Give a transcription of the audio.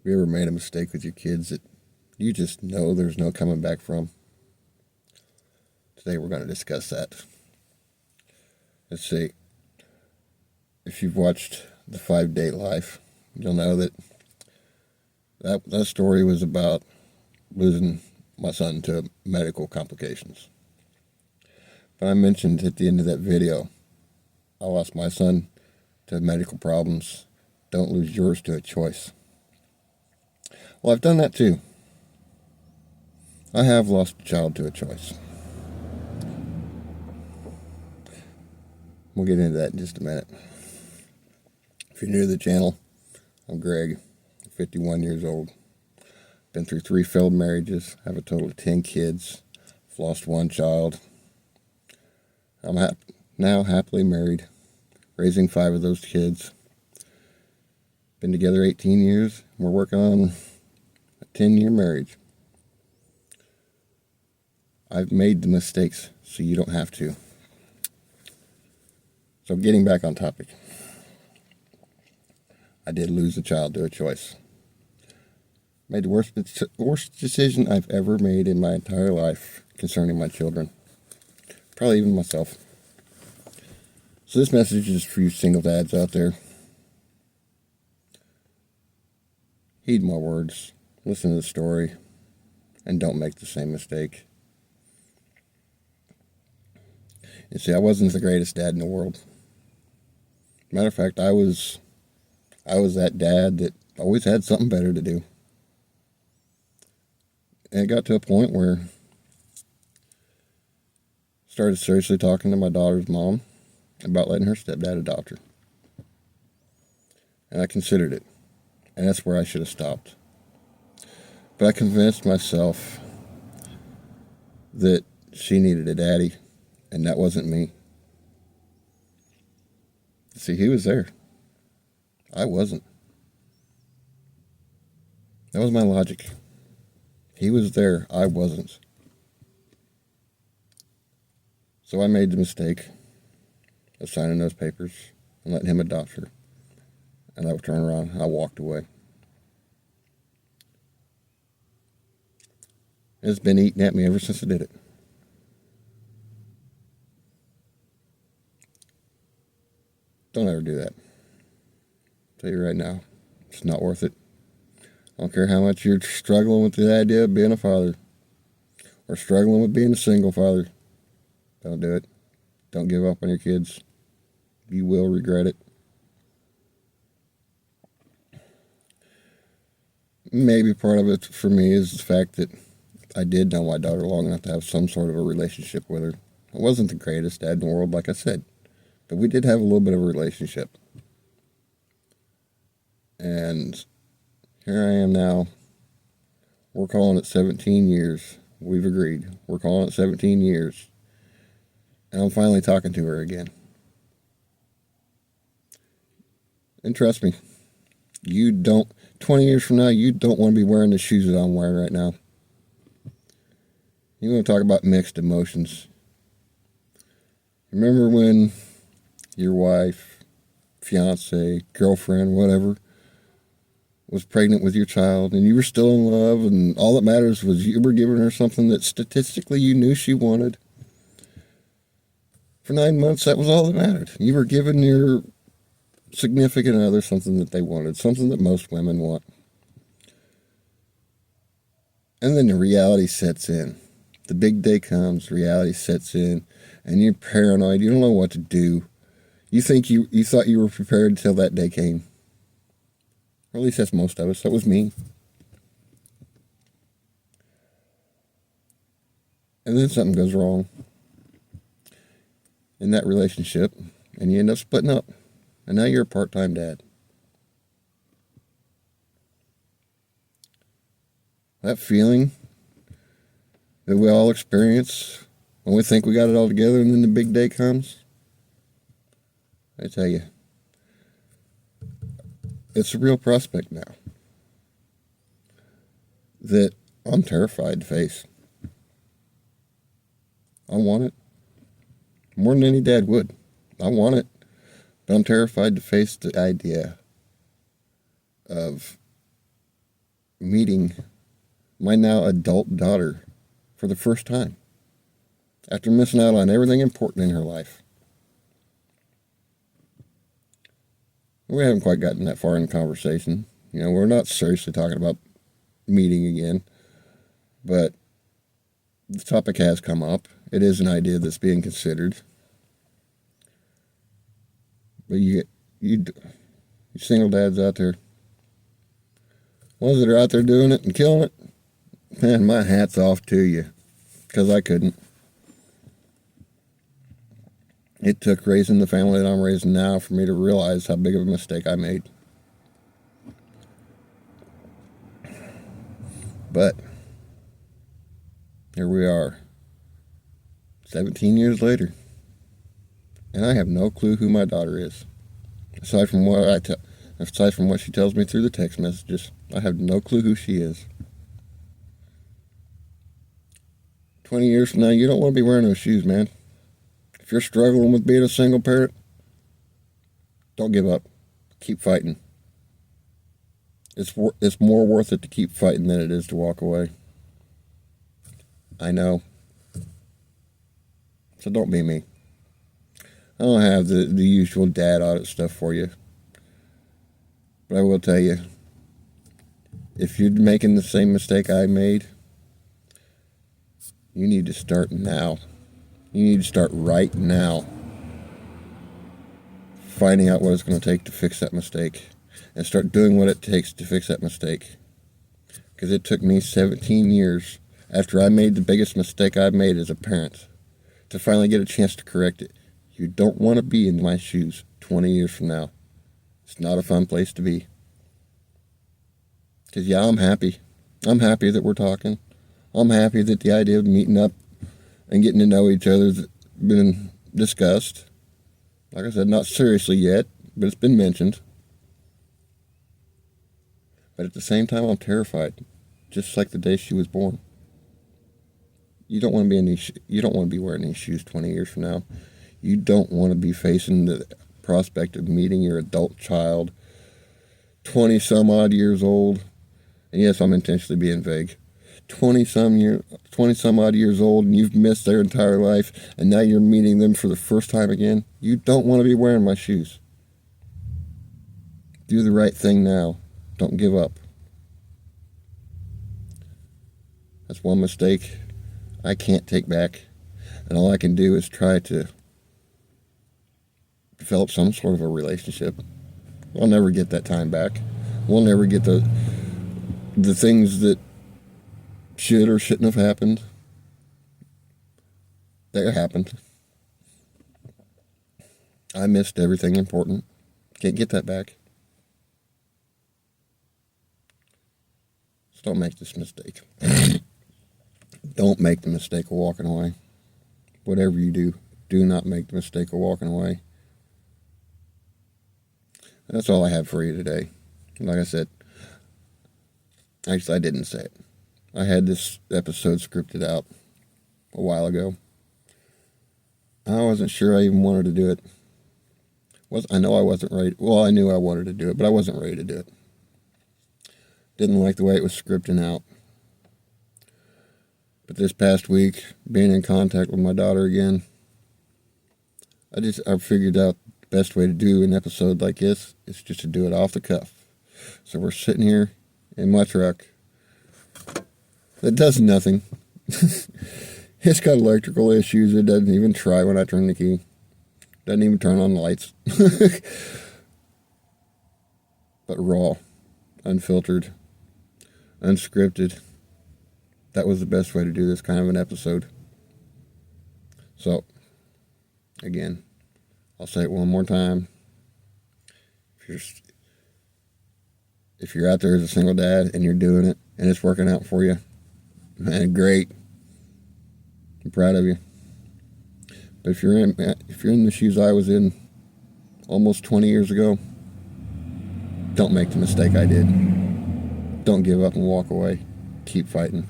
you ever made a mistake with your kids that you just know there's no coming back from? Today we're going to discuss that. Let's see. If you've watched The 5-Day Life, you'll know that story was about losing my son to medical complications. But I mentioned at the end of that video, I lost my son to medical problems. Don't lose yours to a choice. Well, I've done that too. I have lost a child to a choice. We'll get into that in just a minute. If you're new to the channel, I'm Greg, 51 years old. Been through 3 failed marriages, have a total of 10 kids, lost 1 child. I'm now happily married, raising 5 of those kids. Been together 18 years. We're working on a 10-year marriage. I've made the mistakes so you don't have to. So getting back on topic. I did lose a child to a choice. Made the worst decision I've ever made in my entire life concerning my children. Probably even myself. So this message is for you single dads out there. Heed my words, listen to the story, and don't make the same mistake. You see, I wasn't the greatest dad in the world. Matter of fact, I was that dad that always had something better to do. And it got to a point where I started seriously talking to my daughter's mom about letting her stepdad adopt her. And I considered it. And that's where I should have stopped. But I convinced myself that she needed a daddy, and that wasn't me. See, he was there. I wasn't. That was my logic. He was there. I wasn't. So I made the mistake of signing those papers and letting him adopt her. And I would turn around and I walked away. It's been eating at me ever since I did it. Don't ever do that. I'll tell you right now, it's not worth it. I don't care how much you're struggling with the idea of being a father or struggling with being a single father. Don't do it. Don't give up on your kids. You will regret it. Maybe part of it for me is the fact that I did know my daughter long enough to have some sort of a relationship with her. I wasn't the greatest dad in the world, like I said, but we did have a little bit of a relationship. And here I am now. We're calling it 17 years. We've agreed. We're calling it 17 years. And I'm finally talking to her again. And trust me, 20 years from now, you don't want to be wearing the shoes that I'm wearing right now. You want to talk about mixed emotions. Remember when your wife, fiance, girlfriend, whatever, was pregnant with your child and you were still in love and all that matters was you were giving her something that statistically you knew she wanted? For 9 months, that was all that mattered. You were giving your significant other something that they wanted, something that most women want. And then the reality sets in. The big day comes, reality sets in, and you're paranoid. You don't know what to do. You think you thought you were prepared until that day came. Or at least that's most of us. That was me. And then something goes wrong in that relationship, and you end up splitting up. And now you're a part-time dad. That feeling that we all experience when we think we got it all together and then the big day comes, I tell you, it's a real prospect now that I'm terrified to face. I want it more than any dad would. I want it. But I'm terrified to face the idea of meeting my now adult daughter for the first time after missing out on everything important in her life. We haven't quite gotten that far in the conversation. You know, we're not seriously talking about meeting again, but the topic has come up. It is an idea that's being considered. But you single dads out there, ones that are out there doing it and killing it, man, my hat's off to you, because I couldn't. It took raising the family that I'm raising now for me to realize how big of a mistake I made. But here we are, 17 years later, and I have no clue who my daughter is. Aside from what she tells me through the text messages, I have no clue who she is. 20 years from now, you don't want to be wearing those shoes, man. If you're struggling with being a single parent, don't give up. Keep fighting. It's more worth it to keep fighting than it is to walk away. I know. So don't be me. I don't have the usual dad audit stuff for you. But I will tell you, if you're making the same mistake I made, you need to start now. You need to start right now finding out what it's going to take to fix that mistake and start doing what it takes to fix that mistake. Because it took me 17 years after I made the biggest mistake I've made as a parent to finally get a chance to correct it. You don't want to be in my shoes 20 years from now. It's not a fun place to be. Because, yeah, I'm happy. I'm happy that we're talking. I'm happy that the idea of meeting up and getting to know each other has been discussed. Like I said, not seriously yet, but it's been mentioned. But at the same time, I'm terrified, just like the day she was born. You don't want to be you don't want to be wearing these shoes 20 years from now. You don't want to be facing the prospect of meeting your adult child, 20 some odd years old. And yes, I'm intentionally being vague. 20 some odd years old, and you've missed their entire life, and now you're meeting them for the first time again. You don't want to be wearing my shoes. Do the right thing now. Don't give up. That's one mistake I can't take back, and all I can do is try to develop some sort of a relationship. I'll never get that time back. We'll never get the things that should or shouldn't have happened. That happened. I missed everything important. Can't get that back. So don't make this mistake. Don't make the mistake of walking away. Whatever you do, do not make the mistake of walking away. That's all I have for you today. Like I said, actually I didn't say it. I had this episode scripted out a while ago. I wasn't sure I even wanted to do it. I know I wasn't ready. Well, I knew I wanted to do it, but I wasn't ready to do it. Didn't like the way it was scripting out. But this past week, being in contact with my daughter again, I figured out the best way to do an episode like this is just to do it off the cuff. So we're sitting here in my truck. It does nothing. It's got electrical issues. It doesn't even try when I turn the key. Doesn't even turn on the lights. But raw, unfiltered, unscripted. That was the best way to do this kind of an episode. So, again, I'll say it one more time. If you're out there as a single dad and you're doing it and it's working out for you, man, great. I'm proud of you. But if you're in the shoes I was in almost 20 years ago, don't make the mistake I did. Don't give up and walk away. Keep fighting.